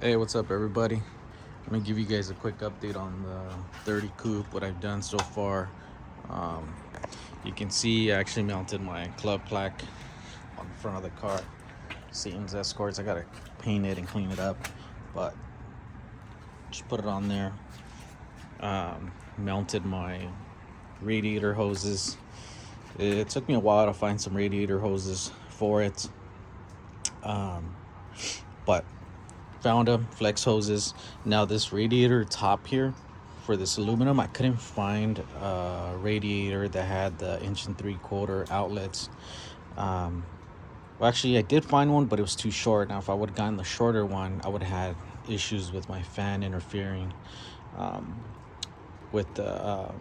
Hey, what's up, everybody? Let me give you guys a quick update on the 30 coupe, what I've done so far. Um, you can see I actually mounted my club plaque on the front of the car. Satan's Escorts. I gotta paint it and clean it up, but just put it on there. Mounted my radiator hoses. It took me a while to find some radiator hoses for it, but found them, flex hoses. Now this radiator top here for this aluminum, I couldn't find a radiator that had the 1 3/4 outlets. um, well, actually I did find one, but it was too short. Now if I would have gotten the shorter one, I would have had issues with my fan interfering with the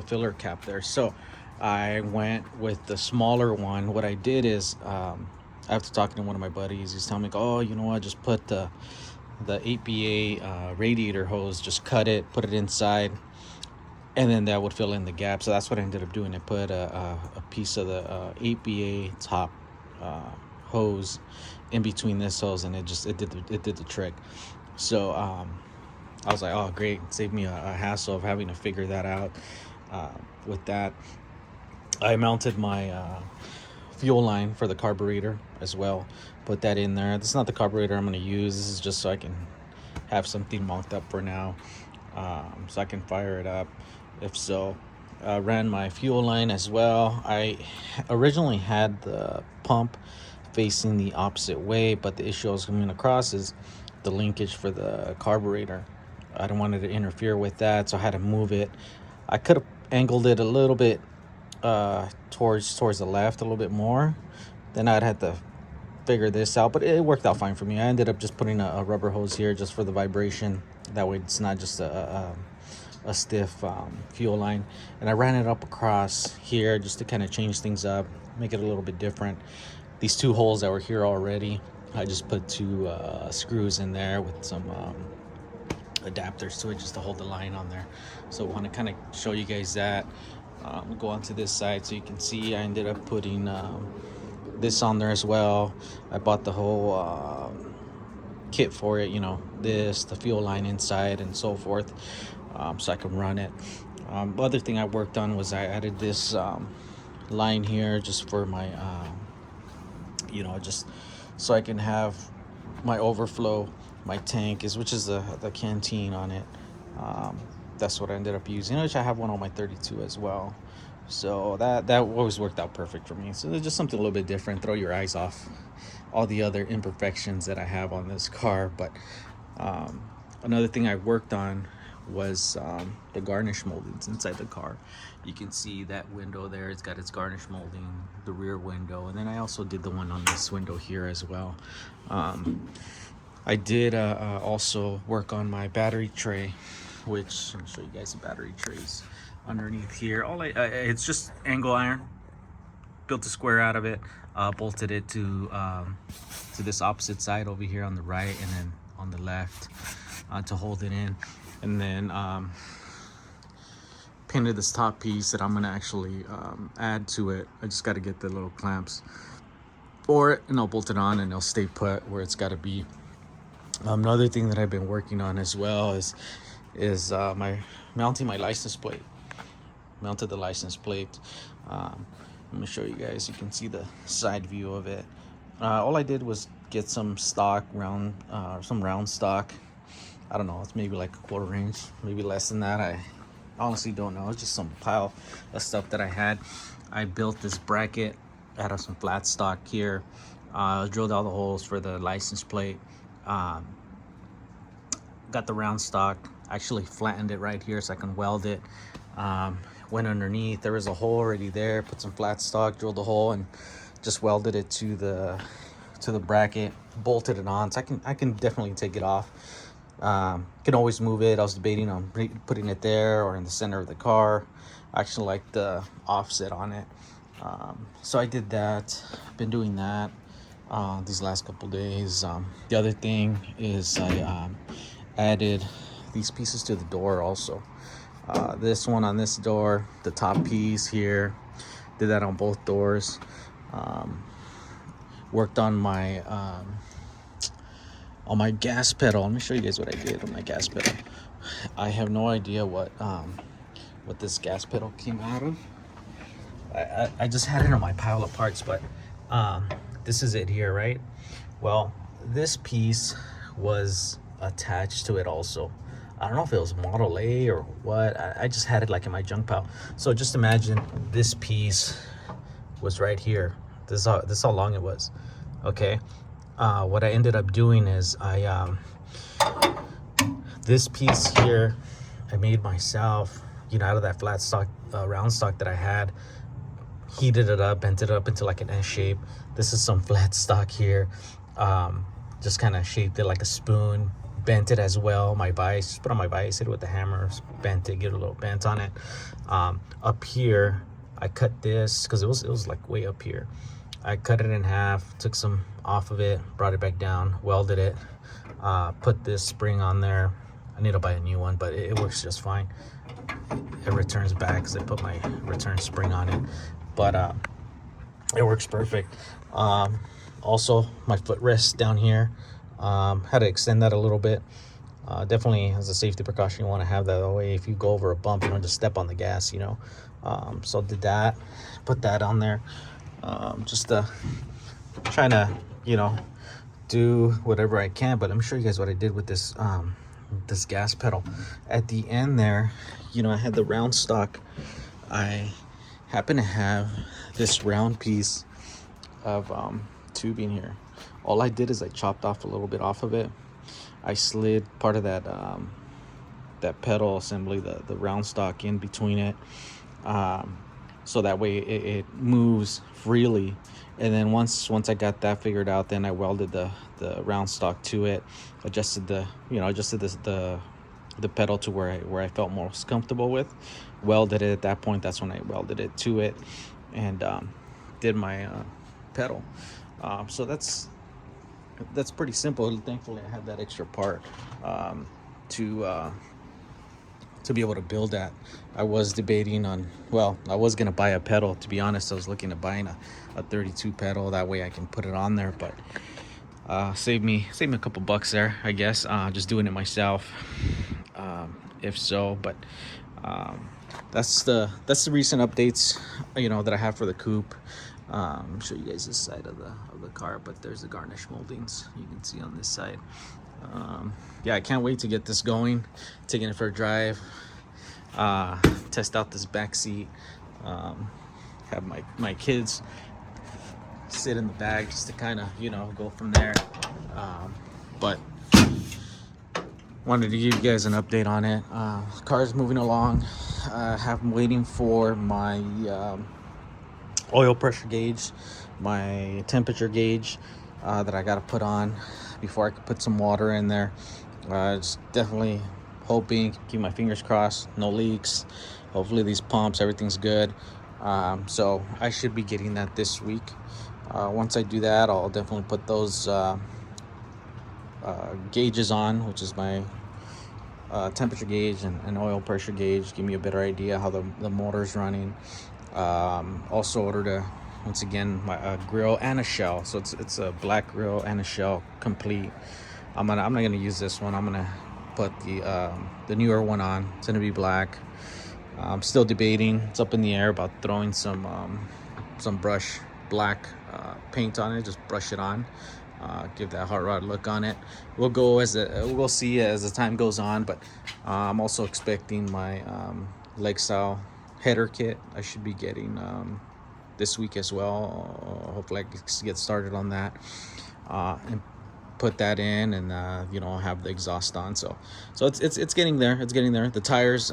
filler cap there. So I went with the smaller one. What I did is, after talking to one of my buddies, he's telling me, "Oh, you know what? Just put the 8BA radiator hose. Just cut it, put it inside, and then that would fill in the gap." So that's what I ended up doing. I put a piece of the 8BA top hose in between this hose, and it did the trick. So I was like, "Oh, great! Saved me a hassle of having to figure that out." With that, I mounted my fuel line for the carburetor as well. Put that in there. This is not the carburetor I'm going to use. This is just so I can have something mocked up for now, so I can fire it up if so. Ran my fuel line as well. I originally had the pump facing the opposite way, but the issue I was coming across is the linkage for the carburetor. I don't want it to interfere with that, so I had to move it. I could have angled it a little bit towards the left a little bit more. Then I'd have to figure this out, but it worked out fine for me. I ended up just putting a rubber hose here just for the vibration. That way it's not just a stiff fuel line. And I ran it up across here just to kind of change things up, make it a little bit different. These two holes that were here already, I just put two screws in there with some adapters to it just to hold the line on there. So I want to kind of show you guys that. We'll go on to this side so you can see I ended up putting this on there as well. I bought the whole kit for it, the fuel line inside and so forth, so I can run it. Other thing I worked on was I added this line here just for my just so I can have my overflow, my tank which is the canteen on it. That's what I ended up using, which I have one on my 32 as well. So that always worked out perfect for me. So there's just something a little bit different. Throw your eyes off all the other imperfections that I have on this car. But another thing I worked on was the Garnish moldings inside the car. You can see that window there. It's got its Garnish molding, the rear window. And then I also did the one on this window here as well. I did also work on my battery tray, which I'll show you guys the battery trays underneath here. It's just angle iron. Built a square out of it, bolted it to this opposite side over here on the right, and then on the left to hold it in, and then painted this top piece that I'm gonna actually add to it. I just got to get the little clamps for it, and I'll bolt it on, and it'll stay put where it's got to be. Another thing that I've been working on as well is my mounting my license plate. Mounted the license plate. Let me show you guys. You can see the side view of it. All I did was get some stock round, some round stock. I don't know, it's maybe like a 1/4 inch, maybe less than that. I honestly don't know. It's just some pile of stuff that I had. I built this bracket out of some flat stock here. Drilled all the holes for the license plate. Got the round stock, actually flattened it right here so I can weld it. Went underneath, there was a hole already there, put some flat stock, drilled a hole, and just welded it to the bracket, bolted it on. So I can definitely take it off. Can always move it. I was debating on putting it there or in the center of the car. I actually like the offset on it. So I did that. Been doing that these last couple days. The other thing is I added these pieces to the door also. This one on this door, the top piece here, did that on both doors. Worked on my On my gas pedal, let me show you guys what I did on my gas pedal. I have no idea what this gas pedal came out of. I just had it on my pile of parts, but this is it here, right? Well, this piece was attached to it also. I don't know if it was Model A or what. I just had it like in my junk pile. So just imagine this piece was right here. This is how long it was. Okay. What I ended up doing is this piece here I made myself, you know, out of that flat stock, round stock that I had. Heated it up, bent it up into like an S shape. This is some flat stock here. Just kind of shaped it like a spoon, bent it as well. My vise, just put on my vise, hit it with the hammer, bent it, get a little bent on it. Up here, I cut this because it was like way up here. I cut it in half, took some off of it, brought it back down, welded it, put this spring on there. I need to buy a new one, but it works just fine. It returns back because I put my return spring on it, but it works perfect. Also, my footrest down here, had to extend that a little bit. Definitely as a safety precaution, you want to have that way. If you go over a bump, you don't just step on the gas, you know. So did that, put that on there, just trying to, you know, do whatever I can. But let me show you guys what I did with this this gas pedal. At the end there, you know, I had the round stock. I happen to have this round piece of tubing here. All I did is I chopped off a little bit off of it. I slid part of that that pedal assembly, the round stock, in between it, so that way it moves freely. And then once I got that figured out, then I welded the round stock to it, adjusted the pedal to where I felt most comfortable with, welded it at that point. That's when I welded it to it, and did my pedal. So that's pretty simple. Thankfully, I have that extra part to be able to build at. I was debating on, well, I was gonna buy a pedal. To be honest, I was looking at buying a 32 pedal. That way I can put it on there, but save me a couple bucks there, I guess. Just doing it myself, if so. But that's the recent updates, you know, that I have for the coupe. Show you guys this side of the car, but there's the Garnish moldings you can see on this side. Yeah, I can't wait to get this going, taking it for a drive, test out this back seat, have my kids sit in the back just to kind of, you know, go from there. But wanted to give you guys an update on it. Car's moving along. I'm waiting for my oil pressure gauge, my temperature gauge that I got to put on before I could put some water in there. Just definitely hoping, keep my fingers crossed, no leaks. Hopefully these pumps, everything's good. So I should be getting that this week. Once I do that, I'll definitely put those gauges on, which is my temperature gauge and oil pressure gauge. Give me a better idea how the motor's running. Also ordered once again my grill and a shell. So it's a black grill and a shell complete. I'm not gonna use this one. I'm gonna put the newer one on. It's gonna be black. I'm still debating. It's up in the air about throwing some brush black paint on it. Just brush it on. Give that hot rod look on it. We'll see as the time goes on. But I'm also expecting my leg style header kit. I should be getting this week as well. Hopefully I can get started on that and put that in, and you know, have the exhaust on. So it's getting there. It's getting there. The tires,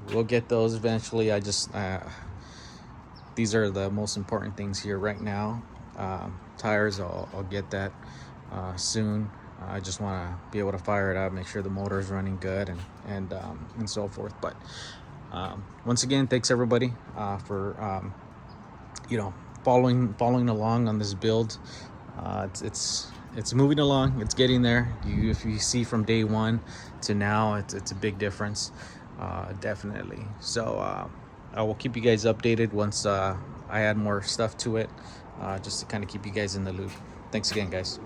we'll get those eventually. I just these are the most important things here right now. Tires, I'll get that soon. I just want to be able to fire it up, make sure the motor is running good, and so forth. But once again, thanks everybody for you know, following along on this build. It's moving along. It's getting there. If you see from day one to now, it's a big difference, definitely. So I will keep you guys updated once I add more stuff to it, just to kind of keep you guys in the loop. Thanks again, guys.